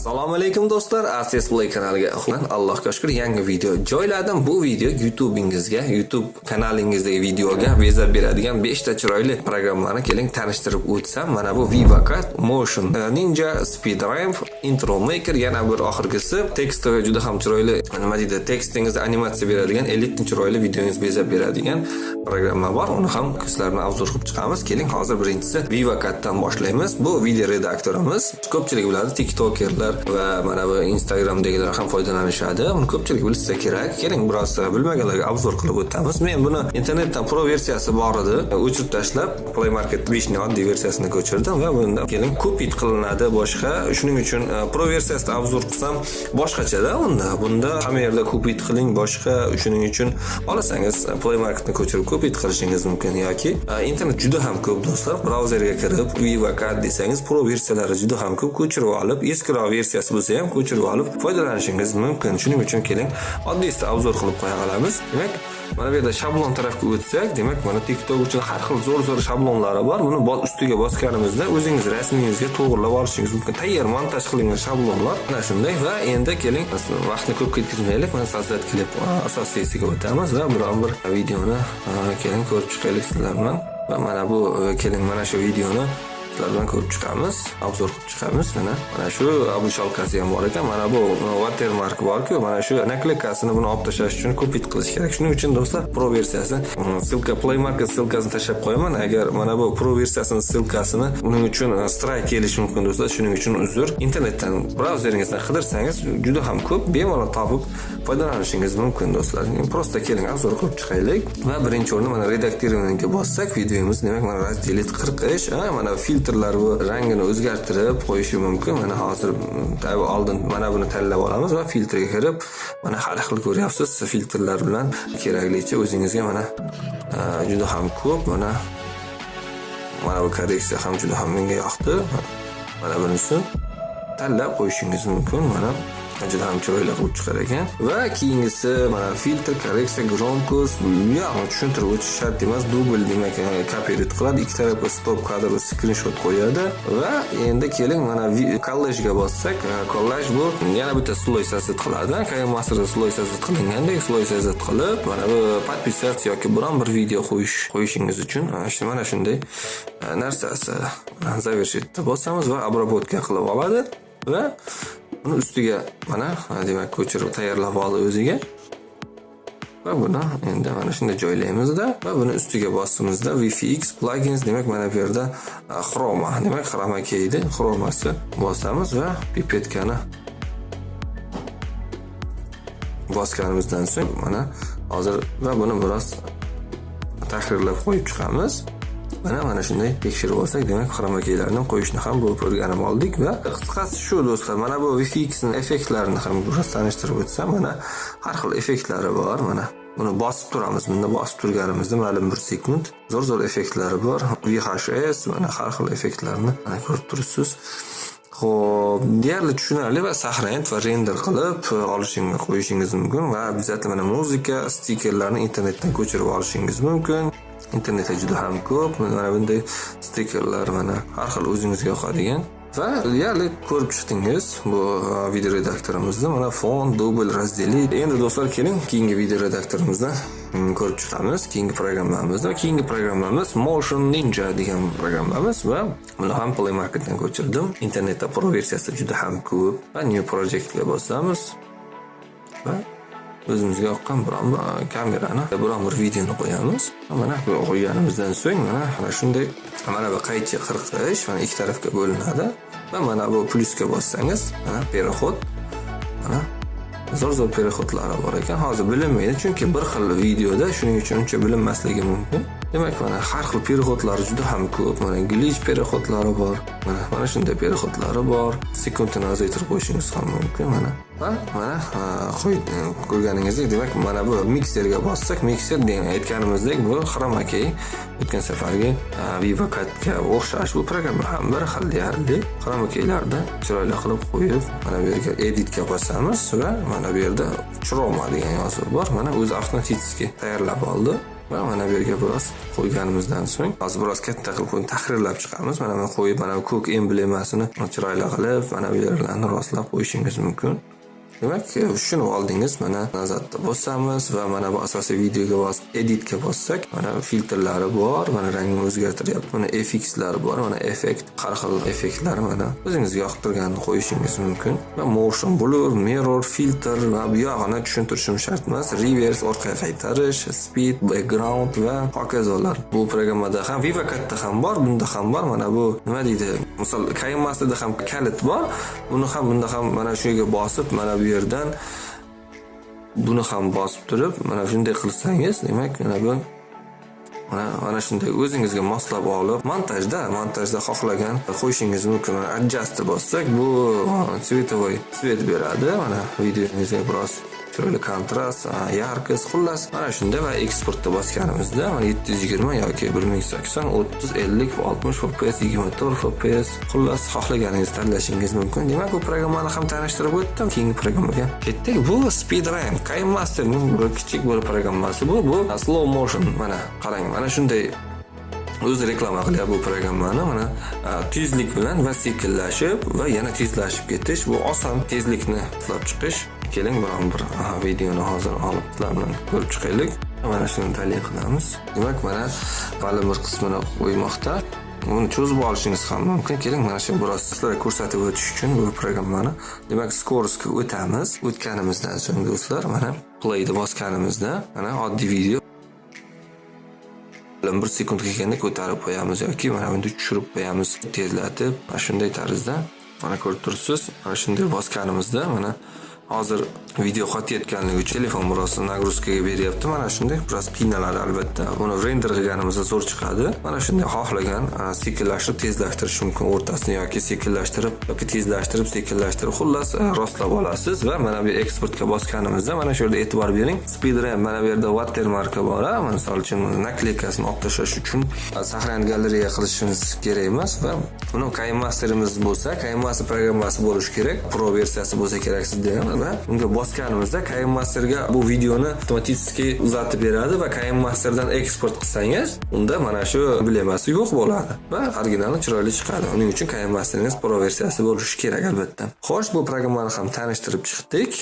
Assalomu Alaykum do'stlar, SSILKALAR kanaliga Allohga shukr yangi video joyladim. Bu video YouTubeingizga, YouTube kanalingizdagi videoga bezab beradigan 5 ta chiroyli programmalarni keling tanishtirib o'tsam. Mana bu VivaCut, Motion, Ninja, SpeedRamp, Introlar, yana bir oxirgisi Textlar juda ham chiroyli. Nima deydi? Tekstingizni animatsiya beradigan, ellikni chiroyli videongiz bezab beradigan programma bor. Uni ham sizlarni obzor qilib chiqamiz. Keling, hozir birinchisi VivaCutdan boshlaymiz. Bu video redaktorimiz. Ko'pchilik biladi, TikTokerlar va mana bu Instagramdagilar ham foydalanishadi. Uni ko'pchilik bilsa kerak. Keling, biroz bilmaganlarga obzor qilib o'tamiz. Men buni internetdan pro versiyasi bor edi. O'chirib tashlab, Play Market 5 ning oddiy versiyasini ko'chirdim va bunda keling kopit qilinadi boshqa. Shuning uchun pro versiyasida obzor qilsam boshqachada bunda hamma yerda kopit qiling boshqa. Shuning uchun olasangiz Play Marketni ko'chirib kopit qilishingiz mumkin yoki internet juda ham ko'p do'stlar. Brauzerga kirib VivaCut desangiz pro versiyalari juda ham ko'p, ko'chirib olib, eskiroq versiyasi bo'lsa ham ko'chirib olib foydalanishingiz mumkin. Shuning uchun keling oddiysida obzor qilib qo'ya olamiz. Demak, mana bu yerda shablon tarafga o'tsak, demak mana TikTok uchun har xil zo'r shablonlari bor. Buni ustiga bosganimizda o'zingiz rasmingizga to'g'rilab olishingiz mumkin. Tayyor montaj qilingan shablonlar mana shunday. Va endi keling, vaqtni ko'p ketkazmaylik, mana so'zlat klip asosiysiga o'tamiz va biron bir videoni keling ko'rib chiqaylik sizlar bilan. Va mana bu keling mana shu videoni sizlardan ko'rib chiqamiz, obzor qilib chiqamiz. Mana shu abu shalkasi ham bor ekan. Mana bu watermark bor-ku, mana shu naklikasini buni olib tashlash uchun kopit qilish kerak. Shuning uchun do'stlar, pro versiyasi silka Play Market silkasini tashlab qo'yaman. Agar mana bu pro versiyasining silkasini uning uchun strike kelishi mumkin do'stlar. Shuning uchun uzr. Internetdan brauzeringizni qidirsangiz juda ham ko'p bemalol topib foydalanishingiz mumkin do'stlar. Prosta keling obzor qilib chiqaylik va birinchi o'rinda mana redaktorga bossak, videomiz demak mana razdelit 40 mana filtrlar va rangini o'zgartirib qo'yishi mumkin. Mana hozir oldin mana buni tanlab olamiz va filtrga kirib, mana har xil ko'ryapsiz filtrlar bilan keraklicha o'zingizga mana juda ham ko'p. Mana bu korreksiya ham juda ham menga yoqdi. Mana bunisi tanlab qo'yishingiz mumkin. Mana juda ham chiroyli qilib chiqar ekan. Va keyingisi mana filtr, korreksiya, gromkost, buni tushuntirib o'tish shart emas. Dubl demak copy-edit qiladi, ikki tarafga stop kadr va screenshot qo'yadi. Va endi keling mana kollajga bossak, kollaj bu yana bitta sloy sazit qiladi. KMasterda sloy sazit qilingandek sloy sazit qilib, mana bu podpisatsiya yoki biron bir video qo'yishingiz uchun mana shunday narsasi zavershitda bosamiz va обработка qilib oladi va buni ustiga mana demak ko'chirib tayyorlab oldi o'ziga. Va buni endi mana shunday joylaymizda va buni ustiga bosimizda VFX plugins demak mana bu yerda chroma demak chroma keydi, chromasi bosamiz va pipetkani bosganimizdan so'ng mana hozir va buni biroz tahrirlab qo'yib chiqamiz. Mana shunday tekshirib olsak, demak xromakeylarni qo'yishni ham bo'lib o'rganib oldik va qisqasi shu do'stlar. Mana bu VFX ning effektlarini ham biroz tanishtirib o'tsam, mana har xil effektlari bor. Mana buni bosib turamiz. Bunda bosib turganimizda ma'lum bir sekund zo'r effektlari bor. VHS mana har xil effektlarni mana ko'rib turibsiz. Xo'p, deyarli tushunarli va saqlanib va render qilib qo'yishingiz mumkin va обязательно mana muzika, stikerlarni internetdan ko'chirib olishingiz mumkin. Internetda juda ham ko'p mana bunday stikerlar mana har xil o'zingizga yoqadigan va deyarli ko'rib chiqdingiz bu video redaktorimizda mana fon, dubl, razdelit. Endi do'stlar keling keyingi video redaktorimizdan ko'rib chiqamiz. Keyingi programmamiz Motion Ninja degan programmamiz va buni ham Play Marketdan ko'chirdim. Internetda pro versiyasi juda ham ko'p va new projectga bosamiz va o'zimizga yoqqan biron kamerani, biron bir videoni qo'yamiz. Mana qo'yganimizdan so'ng mana shunday mana bu qaychi 40 mana ikki tarafga bo'linadi va mana bu plusga bossangiz mana переход mana zo'r переходlari bor ekan. Hozir bilinmaydi chunki bir xil videoda, shuning uchun uncha bilinmasligi mumkin. Demak mana har xil переходlari juda ham ko'p. Mana glitch переходlari bor. Mana shunday переходlari bor. Sekundni ozaytirib qo'yishingiz ham mumkin mana. Va mana ko'rganingizdek, demak mana bu mikserga bossak, mikser aytganimizdek bu chroma key. O'tgan safargi VivaCutga o'xshash bu programma ham bir xil deyarli. Chroma keylarda chiroyli qilib qo'yib, mana bu yerga editga bosamiz va mana bu yerda chroma degan yozuv bor. Mana o'zi avtomatik tayyorlab oldi. va mana bu yerga biroz qo'yganimizdan so'ng hozir biroz katta qilib tahrirlab chiqamiz. Mana bu qo'yib, mana bu ko'k emblemasini chiroyli qilib, mana bu yerlarni rostlab qo'yishingiz mumkin. Demak, shuni oldingiz, mana nazarda bosamiz va mana bu asosiy videoga bosib editga bossak, mana filtrlari bor, mana rangini o'zgartiryapti. Mana effectlar bor, mana effekt, har xil effektlar mana o'zingizga yoqtirganini qo'yishingiz mumkin. Va motion blur, mirror, filter va bu yog'ini tushuntirishim shart emas. Reverse, orqaga qaytarish, speed, background va hokazolar. Bu programmada ham VivaCut'da ham bor, bunda ham bor. Mana bu nima deydi? Misol, KineMaster'da ham kalit bor. Buni ham bunda ham mana shu yerga bosib, mana bu yerdan buni ham bosib turib, mana shunday qilsangiz, demak, mana bu mana shunday o'zingizga moslab olib, montajda xohlagan qo'yishingiz mumkin. Adjust bossak, bu tsvetovoy svet beradi. Mana videoingizga biroz chiroyli kontrast, yarkost, xullas mana shunda va eksportda bosganimizda mana 720 yoki 1080, 30, 50, 60 fps, 24 fps, xullas xohlaganingizni tanlashingiz mumkin. Demak, bu programmani ham tanishtirib o'tdim. Keyingi programmaga ketdik. Bu SpeedRun, KineMaster'ning bir kichik bir programmasi bu slow motion. Mana qarang, mana shunday o'zi reklama qilyapti bu programmani. Mana tezlik bilan va sekinlashib va yana tezlashib ketish, bu oson tezlikni ishlab chiqish. Keling, bir videoni hozir olib sizlar bilan ko'rib chiqaylik. Mana shuni tayyor qilamiz. Demak, mana ma'lum bir qismini qo'ymoqda. Buni cho'zib olishingiz ham mumkin. Keling, mana shu biroz sizlarga ko'rsatib o'tish uchun bu programmani. Demak, scores-ga o'tamiz. O'tganimizdan so'ng do'stlar, mana play-ni bosganimizda, mana oddiy video 1 sekund kelganda ko'tarib qo'yamiz yoki mana buni tushirib qo'yamiz, tezlatib. Mana shunday tarzda mana ko'rib turibsiz. Mana shunday bosganimizda mana hozir video qotayotganligi uchun telefon biroz nagruzkaga beryapti. Mana shunday biroz qiynaladi albatta. Buni render qilganimizda zo'r chiqadi. Mana shunday xohlagan sekinlashtirib, tezlashtirish mumkin o'rtasini yoki sekinlashtirib yoki tezlashtirib, sekinlashtirib, xullas rostlab olasiz va mana bu eksportga bosganimizda mana shu yerda e'tibor bering. SpeedRun mana bu yerda watermarka bor. Misol uchun nakleykasini olib tashlash uchun saqlangan galereya qilishimiz kerak emas va buni KineMaster'imiz bo'lsa, KineMaster programmasi bo'lishi kerak, pro versiyasi bo'lsa kerak sizda ham. Va unga bosganimizda KineMaster'ga bu videoni avtomatik uzatib beradi va KineMaster'dan eksport qilsangiz, unda mana shu emblemasi yo'q bo'ladi va originali chiroyli chiqadi. Uning uchun KineMaster'ingiz pro versiyasi bo'lishi kerak albatta. Xo'sh, bu programmani ham tanishtirib chiqdik.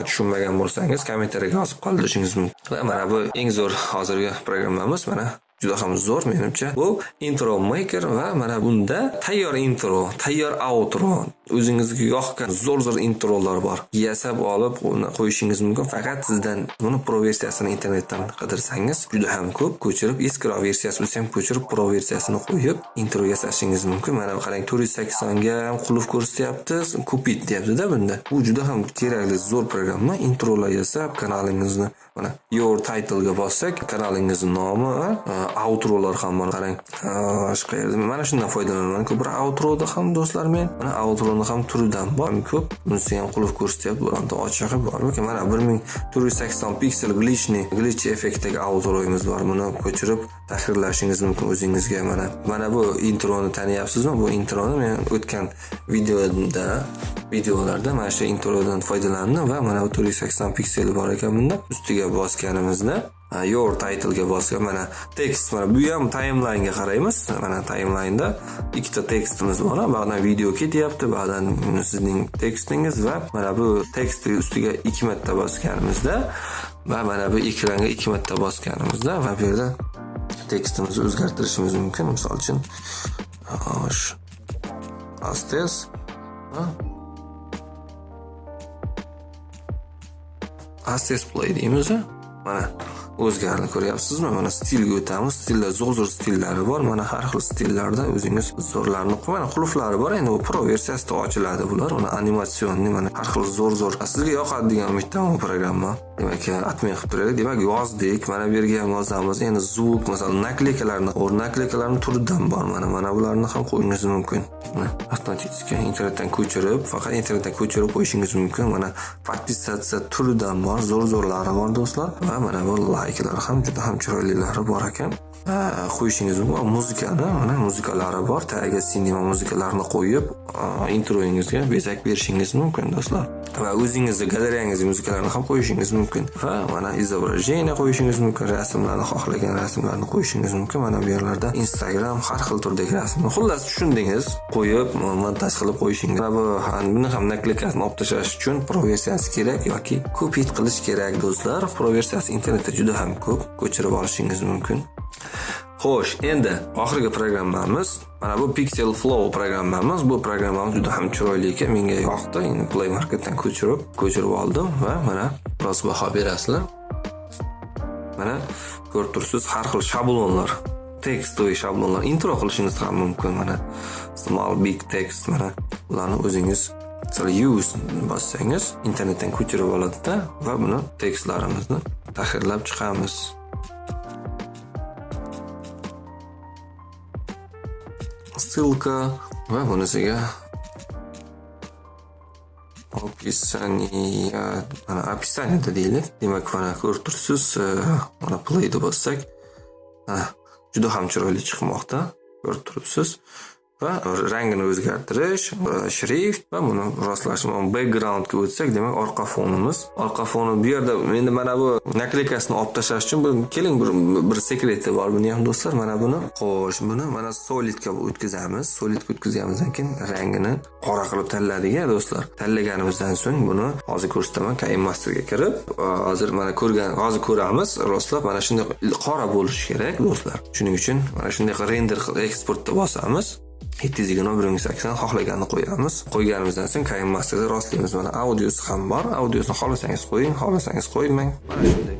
Tushunmagan bo'lsangiz kommentariyaga yozib qoldirishingiz mumkin. Va mana bu eng zo'r hozirgi programmamiz. Mana juda ham zo'r menimcha. Bu intro maker va mana bunda tayyor intro, tayyor outro, o'zingizga yoqqan zo'r introlar bor. Yasab olib uni qo'yishingiz mumkin. Faqat sizdan buni pro versiyasini internetdan qidirsangiz, juda ham ko'p ko'chirib, eskiroq versiyasi bo'lsa ham ko'chirib pro versiyasini qo'yib intro yasashingiz mumkin. Mana qarang, 480 ga ham qulf ko'rsatyapti, kupit deyapti-da bunda. Bu juda ham kerakli zo'r programma. Introlar yasab kanalingizni mana your title ga bossak, kanalingizning nomi, Autrolar ham bor, qarang. Shu qayerda mana shundan foydalanaman. Ko'proq outroda ham do'stlar, men mana outroni ham turidan bor ko'p. Bunisi ham qulf ko'rsatyapti, bironta ochig'i bor. Mana 1480 piksel glitch effektdagi outroimiz bor. Buni ko'chirib tahrirlashingiz mumkin o'zingizga. Mana bu introni taniyapsizmi? Bu introni men o'tgan videolarda mana shu introdan foydalandim va mana bu 480 piksel bor ekan bunda. Ustiga bosganimizda your title ga bosgan, mana text, mana bu ham timeline ga qaraymiz. Mana timeline-da ikkita tekstimiz bor. Ba'zan video ketyapti, ba'zan sizning tekstingiz va mana bu tekst ustiga 2 marta bosganimizda va mana bu ekranga 2 marta bosganimizda va bu yerda tekstimizni o'zgartirishimiz mumkin. Misol uchun astes astes play deymiz. Mana o'zgarni ko'ryapsizmi? Mana stilga o'tamiz. Stillar zo'r stillari bor. Mana har xil stillarda o'zingiz zo'rlarni mana qulflari bor. Endi bu pro versiyasida ochiladi bular. Uni animatsionni mana har xil zo'r sizga yoqadigan umiddaman bu programma. Demak, atmen qilib turaylik. Demak, yozdik. Mana bu yerga ham yozamiz. Endi zvuk, masalan, nakleykalarni turidan bor. Mana bularni ham qo'yishingiz mumkin. Avtomatik internetdan ko'chirib, faqat internetdan ko'chirib qo'yishingiz mumkin. Mana podpisatsiya turidan bor, zo'rlari bor do'stlar. Va mana bu likelar ham juda ham chiroylilari bor ekan. Qo'yishingiz mumkin. Muzikani, mana muzikalari bor. Tagiga sinema muzikalarini qo'yib, introingizga bezak berishingiz mumkin do'stlar. va o'zingizning galereyangizga muzikalarni ham qo'yishingiz mumkin. Va mana izobrazeniya qo'yishingiz mumkin, rasmlarni xohlagan rasmlarni qo'yishingiz mumkin. Mana bu yerlarda Instagram har xil turdagi rasmni, xullas tushundingiz, qo'yib montaj qilib qo'yishingiz. Va buni ham naklikasini olib tashlash uchun pro versiyasi kerak yoki ko'p hit qilish kerak do'stlar. Pro versiyasi internetda juda ham ko'p, ko'chirib olishingiz mumkin. Xo'sh, endi oxirgi programmamiz mana bu Pixel Flow programmamiz. Bu programmamiz juda ham chiroyli ekan, menga yoqdi. Endi Play Marketdan ko'chirib oldim va mana biroz baho berasizlar. Mana ko'rib turibsiz, har xil shablonlar, tekstoviy shablonlar intro qilishingiz ham mumkin. Mana small, big text, mana ularni o'zingiz use bossangiz internetdan ko'chirib oladi-da va buni tekstlarimizni tahrirlab chiqamiz. Ссылка va bunisiga opisaniyada deylik. Demak, mana ko'rib turibsiz, mana play'da bossak, juda ham chiroyli chiqmoqda. Ko'rib turibsiz. Va rangini o'zgartirish, shrift va buni rostlash. Backgroundga o'tsak, demak orqa fonimiz. Orqa foni bu yerda endi mana bu naklikasini olib tashlash uchun keling bir sekreti bor buni ham do'stlar. Mana buni, xo'sh, buni mana solidga o'tkazamiz. Solidga o'tkazganimizdan keyin rangini qora qilib tanladik-a do'stlar. Tanlaganimizdan so'ng buni hozir ko'rsataman. Keyin masterga kirib, hozir mana hozir ko'ramiz. Rostlab mana shunday qora bo'lishi kerak do'stlar. Shuning uchun mana shunday render eksportda bosamiz. 720x80 xohlaganini qo'yamiz. Qo'yganimizdan so'ng keyin masterda rostlaymiz. Mana audiosi ham bor. Audiosini xohlasangiz qo'ying, xohlasangiz qo'ymang. Mana shunday.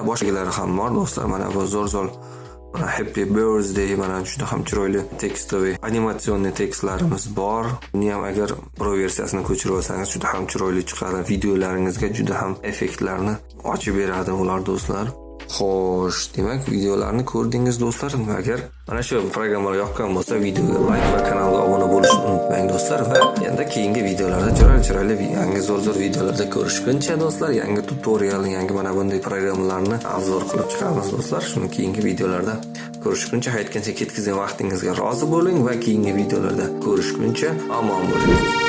Boshqalari ham bor do'stlar. Mana bu zo'r mana happy birthday, mana juda ham chiroyli tekstoviy animatsion tekstlarimiz bor. Buni ham agar pro versiyasini ko'chirib olsangiz juda ham chiroyli chiqadi. Videolaringizga juda ham effektlarni ochib beradi ular do'stlar. Xo'sh, demak videolarni ko'rdingiz do'stlar. Agar mana shu programmalar yoqqan bo'lsa, videoga like va kanalga obuna bo'lishni unutmang do'stlar. Va endi keyingi videolarda chiroyli yangi zo'r videolarda ko'rishguncha do'stlar, yangi tutorial, yangi mana bunday programmalarni obzor qilib chiqamiz do'stlar. Shuni keyingi videolarda ko'rishguncha, aytgancha ketkizgan vaqtingizga rozi bo'ling va keyingi videolarda ko'rishguncha omon bo'ling.